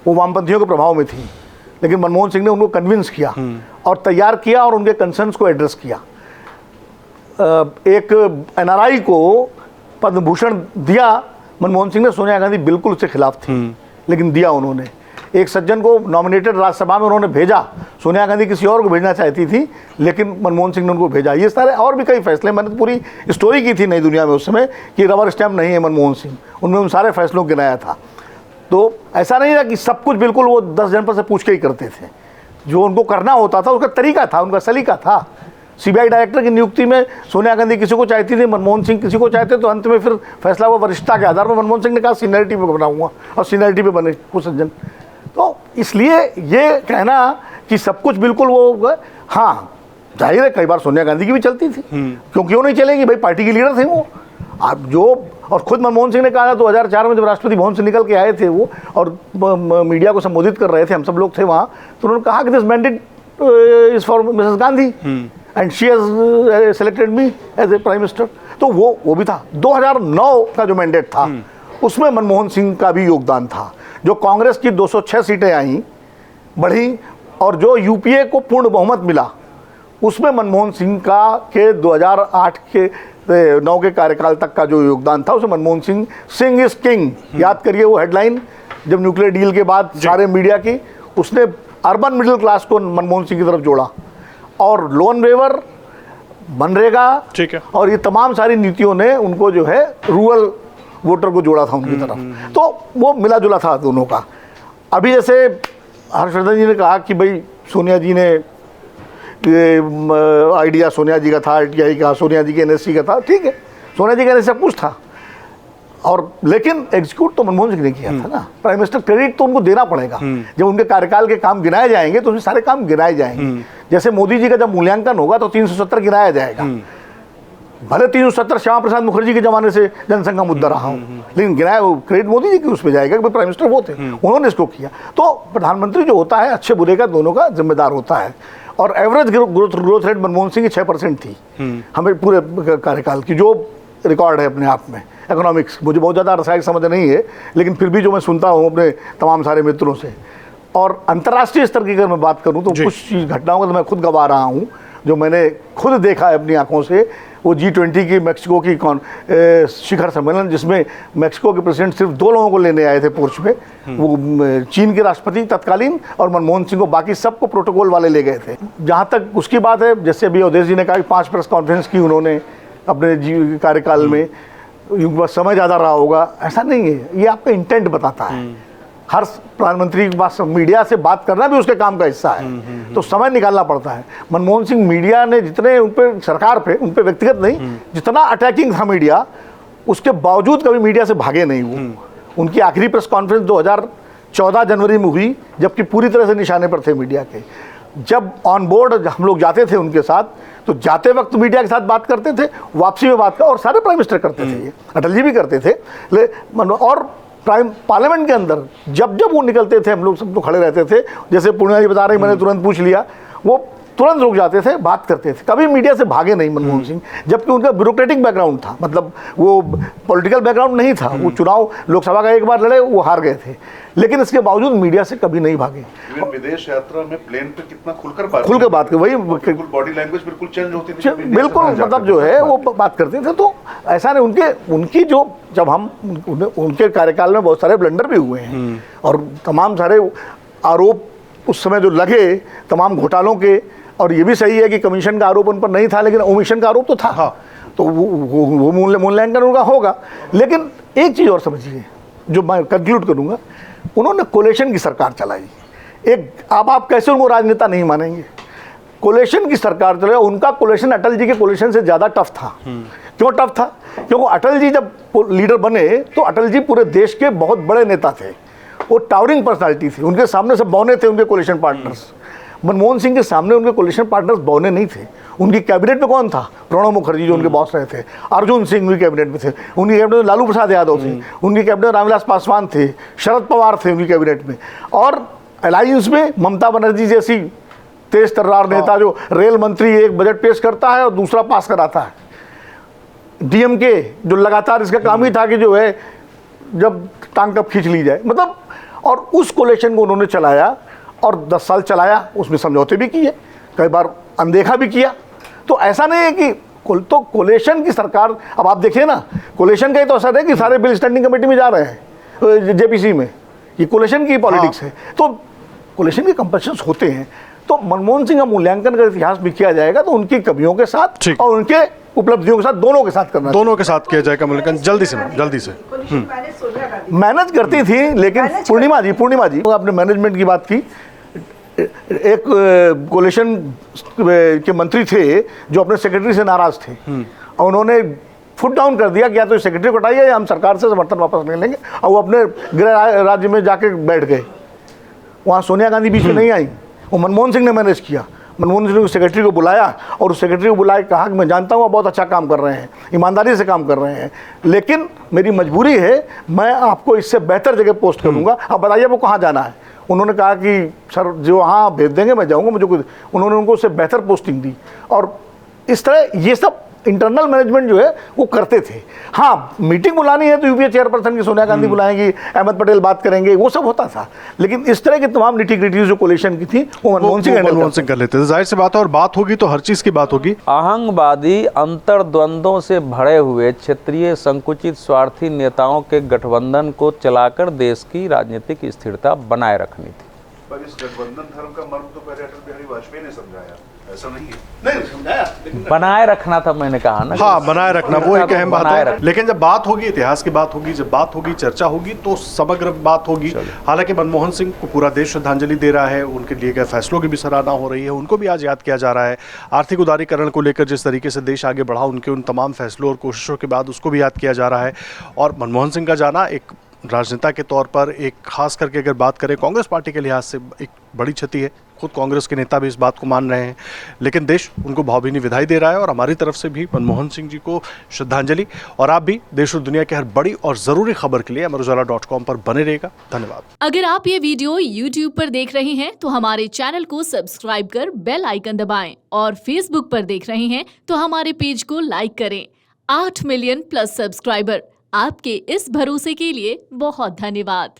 वो वामपंथियों के प्रभाव में थी, लेकिन मनमोहन सिंह ने उनको कन्विंस किया और तैयार किया और उनके कंसर्न्स को एड्रेस किया। एक NRI को पद्म भूषण दिया मनमोहन सिंह ने, सोनिया गांधी बिल्कुल उसके खिलाफ थी, लेकिन दिया उन्होंने। एक सज्जन को नॉमिनेटेड राज्यसभा में उन्होंने भेजा, सोनिया गांधी किसी और को भेजना चाहती थी, लेकिन मनमोहन सिंह ने उनको भेजा। ये सारे और भी कई फैसले, मैंने तो पूरी स्टोरी की थी नई दुनिया में उस समय कि रबर स्टैम्प नहीं है मनमोहन सिंह, उनमें उन सारे फैसलों को गिनाया था। तो ऐसा नहीं था कि सब कुछ बिल्कुल वो 10 जन पर से पूछ के ही करते थे, जो उनको करना होता था उसका तरीका था, उनका सलीका था। CBI डायरेक्टर की नियुक्ति में सोनिया गांधी किसी को चाहती थी, मनमोहन सिंह किसी को चाहते, तो अंत में फिर फैसला हुआ वरिष्ठता के आधार पर। मनमोहन सिंह ने कहा सीनियरिटी पे बनाऊंगा, और सीनियरिटी पे बने वो सज्जन। तो इसलिए ये कहना कि सब कुछ बिल्कुल वो, हाँ जाहिर है कई बार सोनिया गांधी की भी चलती थी, क्योंकि वो नहीं चलेगी भाई, पार्टी के लीडर थे वो। आप जो, और खुद मनमोहन सिंह ने कहा था 2004 में जब राष्ट्रपति भवन से निकल के आए थे वो और मीडिया को संबोधित कर रहे थे, हम सब लोग थे वहाँ, तो उन्होंने कहा कि this mandate is for Mrs Gandhi and she has selected me as a prime minister. तो वो भी था। 2009 का जो मैंडेट था उसमें मनमोहन सिंह का भी योगदान था। जो कांग्रेस की 206 सीटें आई बढ़ी और जो यूपीए को पूर्ण बहुमत मिला, उसमें मनमोहन सिंह का के 2008 के 9 के कार्यकाल तक का जो योगदान था, उसमें मनमोहन सिंह इज किंग, याद करिए वो हेडलाइन जब न्यूक्लियर डील के बाद सारे मीडिया की, उसने अर्बन मिडिल क्लास को मनमोहन सिंह की तरफ जोड़ा, और लोन वेवर, मनरेगा, ठीक है, और ये तमाम सारी नीतियों ने उनको जो है रूरल वोटर को जोड़ा था उनकी तरफ। तो वो मिला जुला था दोनों का। अभी जैसे हर्षवर्धन जी ने कहा कि भाई सोनिया जी ने आइडिया सोनिया जी का था, आरटीआई का, सोनिया जी के एनएससी का था, ठीक है, सोनिया जी का एनएससी सब कुछ था, और लेकिन एग्जीक्यूट तो मनमोहन सिंह ने किया था ना। प्राइम मिनिस्टर क्रेडिट तो उनको देना पड़ेगा। जब उनके कार्यकाल के काम गिनाए जाएंगे तो उसमें सारे काम गिनाए जाएंगे। जैसे मोदी जी का जब मूल्यांकन होगा तो 370 गिनाया जाएगा। भले 370 श्यामा प्रसाद मुखर्जी के जमाने से जनसंघ का मुद्दा रहा हो, लेकिन गिनाया क्रेडिट मोदी जी की उस पर जाएगा कि प्राइम मिनिस्टर वो थे, उन्होंने इसको किया। तो प्रधानमंत्री जो होता है अच्छे बुरे का दोनों का जिम्मेदार होता है। और average growth rate Manmohan Singh की 6% थी हमें पूरे कार्यकाल की, जो रिकॉर्ड है अपने आप में। इकोनॉमिक्स मुझे बहुत ज़्यादा रसायन समझ नहीं है, लेकिन फिर भी जो मैं सुनता हूँ अपने तमाम सारे मित्रों से। और अंतर्राष्ट्रीय स्तर की अगर मैं बात करूँ तो कुछ घटनाओं का तो मैं खुद गवा रहा हूँ, जो मैंने खुद देखा है अपनी आंखों से। वो G20 की मैक्सिको की शिखर सम्मेलन, जिसमें मैक्सिको के प्रेसिडेंट सिर्फ 2 लोगों को लेने आए थे पोर्च में, वो चीन के राष्ट्रपति तत्कालीन और मनमोहन सिंह को, बाकी सबको प्रोटोकॉल वाले ले गए थे। जहाँ तक उसकी बात है, जैसे अभी अवधेश जी ने कहा कि 5 प्रेस कॉन्फ्रेंस की उन्होंने अपने कार्यकाल में, उनके पास समय ज़्यादा रहा होगा, ऐसा नहीं है। ये आपका इंटेंट बताता है। हर प्रधानमंत्री के पास मीडिया से बात करना भी उसके काम का हिस्सा है, तो समय निकालना पड़ता है। मनमोहन सिंह मीडिया ने जितने उन पर, सरकार पे, उन पर व्यक्तिगत नहीं, जितना अटैकिंग था मीडिया, उसके बावजूद कभी मीडिया से भागे नहीं वो। उनकी आखिरी प्रेस कॉन्फ्रेंस 2014 जनवरी में हुई, जबकि पूरी तरह से निशाने पर थे मीडिया के। जब ऑन बोर्ड हम लोग जाते थे उनके साथ, तो जाते वक्त मीडिया के साथ बात करते थे, वापसी में बात कर, और सारे प्राइम मिनिस्टर करते थे, ये अटल जी भी करते थे। और पार्लियामेंट के अंदर जब जब वो निकलते थे, हम लोग सब तो खड़े रहते थे। जैसे पूर्णिया जी बता रहे, मैंने तुरंत पूछ लिया, वो तुरंत रुक जाते थे, बात करते थे, कभी मीडिया से भागे नहीं मनमोहन सिंह। जबकि उनका ब्यूरोक्रेटिक बैकग्राउंड था, मतलब वो पॉलिटिकल बैकग्राउंड नहीं था। वो चुनाव लोकसभा का एक बार लड़े, वो हार गए थे, लेकिन इसके बावजूद मीडिया से कभी नहीं भागे। विदेश यात्रा में प्लेन पे कितना खुलकर बात कर, वही बॉडी लैंग्वेज बिल्कुल चेंज होती थी, बिल्कुल, मतलब जो है वो बात करते थे। तो ऐसा नहीं, उनकी जो, जब हम उनके कार्यकाल में बहुत सारे ब्लंडर भी हुए हैं, और तमाम सारे आरोप उस समय जो लगे तमाम घोटालों के, और ये भी सही है कि कमीशन का आरोप उन पर नहीं था, लेकिन ओमिशन का आरोप तो था। हाँ। तो वो मूल्यांकन उनका होगा। लेकिन एक चीज़ और समझिए, जो मैं कंक्लूड करूँगा, उन्होंने कोलेशन की सरकार चलाई। आप कैसे उनको राजनेता नहीं मानेंगे? कोलेशन की सरकार चलाई। उनका कोलेशन अटल जी के कोलेशन से ज़्यादा टफ था। क्यों टफ था? क्योंकि अटल जी जब लीडर बने तो अटल जी पूरे देश के बहुत बड़े नेता थे, वो टावरिंग पर्सनालिटी थी, उनके सामने सब बौने थे उनके कोलेशन पार्टनर्स। मनमोहन सिंह के सामने उनके कोलिशन पार्टनर्स बौने नहीं थे। उनकी कैबिनेट में कौन था? प्रणब मुखर्जी जो उनके बॉस रहे थे, अर्जुन सिंह उनकी कैबिनेट में थे, उनकी कैबिनेट में लालू प्रसाद यादव थे, उनकी कैबिनेट में रामविलास पासवान थे, शरद पवार थे उनकी कैबिनेट में, और अलायंस में ममता बनर्जी जैसी तेज तर्रार नेता, जो रेल मंत्री एक बजट पेश करता है और दूसरा पास कराता है। डीएमके जो लगातार इसका काम ही था कि जो है जब टांग कब खींच ली जाए, मतलब, और उस कोलेशन को उन्होंने चलाया और 10 साल चलाया, उसमें समझौते भी किए, कई बार अनदेखा भी किया। तो ऐसा नहीं है कि तो कोलेशन की सरकार, अब आप देखिए ना, कोलेशन का ही तो असर है कि सारे बिल स्टैंडिंग कमेटी में जा रहे हैं, जेपीसी में, ये कोलेशन की पॉलिटिक्स है। तो कोलेशन के कंपल्शंस होते हैं। तो मनमोहन सिंह का मूल्यांकन का इतिहास भी किया जाएगा तो उनकी कमियों के साथ और उनके उपलब्धियों के साथ, दोनों के साथ करना, दोनों के साथ किया जाएगा मूल्यांकन। जल्दी से मैनेज करती थी, लेकिन पूर्णिमा जी आपने मैनेजमेंट की बात की। एक कोलिशन के मंत्री थे जो अपने सेक्रेटरी से नाराज थे, और उन्होंने फुट डाउन कर दिया कि या तो सेक्रेटरी को हटाइए या हम सरकार से समर्थन वापस नहीं लेंगे, और वो अपने गृह राज्य में जाके बैठ गए। वहाँ सोनिया गांधी बीच में नहीं आई, वो मनमोहन सिंह ने मैनेज किया। मनमोहन सिंह ने सेक्रेटरी को बुलाया और उस सेक्रेटरी को बुलाया, कहा कि मैं जानता हूँ आप बहुत अच्छा काम कर रहे हैं, ईमानदारी से काम कर रहे हैं, लेकिन मेरी मजबूरी है, मैं आपको इससे बेहतर जगह पोस्ट करूँगा, आप बताइए वो कहाँ जाना है। उन्होंने कहा कि सर जो हाँ भेज देंगे मैं जाऊँगा, मुझे कुछ, उन्होंने उनको उससे बेहतर पोस्टिंग दी। और इस तरह ये सब इंटरनल मैनेजमेंट जो है वो करते थे। हाँ, मीटिंग बुलानी है तो यूपीए चेयरपर्सन की सोनिया गांधी बुलाएंगी, अहमद पटेल बात करेंगे, वो सब होता था, लेकिन इस तरह की तमाम निटी-ग्रिटीज जो कोलिशन की थी वो मनमोहन सिंह कर लेते थे। जाहिर सी बात है, और बात होगी तो हर चीज़ की बात होगी। आहंगवादी अंतर्द्वंद्वों से भरे हुए क्षेत्रीय संकुचित स्वार्थी नेताओं के गठबंधन को चलाकर देश की राजनीतिक स्थिरता बनाए रखनी थी। पर इस गठबंधन धर्म का मर्म तो पहले अटल बिहारी वाजपेयी ने समझाया। ऐसा नहीं है। नहीं समझाया, बनाए रखना था, मैंने कहा ना। हाँ, बनाए रखना वो एक अहम बात बनाए है। रखना। लेकिन जब बात होगी, इतिहास की बात होगी, जब बात होगी, चर्चा होगी, तो समग्र बात होगी। हालांकि मनमोहन सिंह को पूरा देश श्रद्धांजलि दे रहा है, उनके लिए गए फैसलों की भी सराहना हो रही है, उनको भी आज याद किया जा रहा है। आर्थिक उदारीकरण को लेकर जिस तरीके से देश आगे बढ़ा, उनके उन तमाम फैसलों और कोशिशों के बाद उसको भी याद किया जा रहा है। और मनमोहन सिंह का जाना एक राजनेता के तौर पर, एक खास करके अगर बात करें कांग्रेस पार्टी के लिहाज से, एक बड़ी क्षति है। खुद कांग्रेस के नेता भी इस बात को मान रहे हैं, लेकिन देश उनको भावभीनी विदाई दे रहा है। और हमारी तरफ से भी मनमोहन सिंह जी को श्रद्धांजलि। और आप भी देश और दुनिया की हर बड़ी और ज़रूरी खबर के लिए अमरउजाला.com पर बने रहेगा। धन्यवाद। अगर आप ये वीडियो YouTube पर देख रहे हैं तो हमारे चैनल को सब्सक्राइब कर बेल आइकन दबाएं, और Facebook पर देख रहे हैं तो हमारे पेज को लाइक करें। 8 मिलियन प्लस सब्सक्राइबर, आपके इस भरोसे के लिए बहुत धन्यवाद।